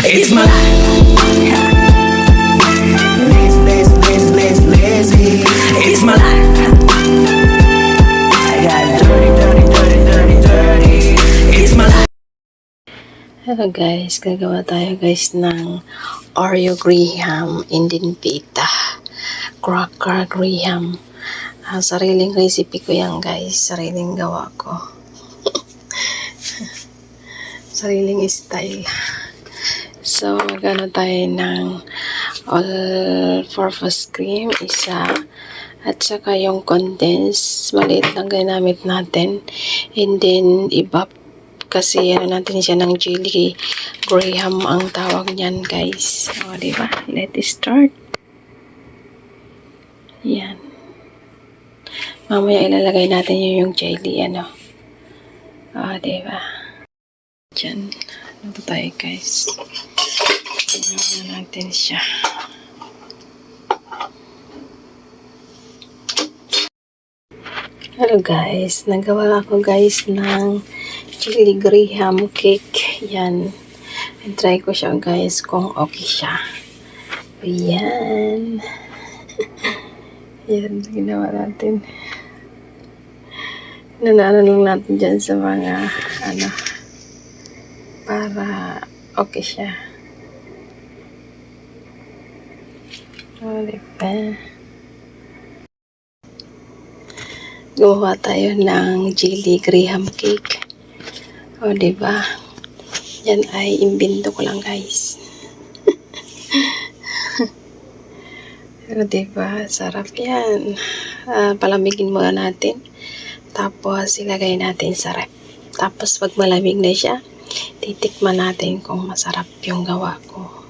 It's my life. Lazy. It's my life. I got dirty. It's my life. Hello guys, gagawa tayo guys ng Oreo Graham Indian Pita Cracker Graham. Sariling recipe ko yan guys, sariling gawa ko. Sariling style. So, magano tayo ng all-purpose cream, isa. At saka yung condensed, maliit lang ginamit natin. And then, iba kasi ano natin siya ng jelly Graham ang tawag niyan guys. O, diba? Let's start. Yan. Mamaya ilalagay natin yung jelly, ano. O, diba? Diyan. Ano to tayo guys? Tingnan natin siya. Hello guys, nagawa ako guys ng chili graham cake. Yan. I-try ko siya guys kung okay siya. Ayan. Yan, ginawa natin. Nanalo lang natin dyan sa mga ano para okay siya. O, diba? Gumawa tayo ng jelly graham cake. O, diba? Yan ay imbento ko lang, guys. Pero, diba? Sarap yan. Palamigin muna natin. Tapos, ilagay natin sa ref. Tapos, pag malamig na siya, titikman natin kung masarap yung gawa ko.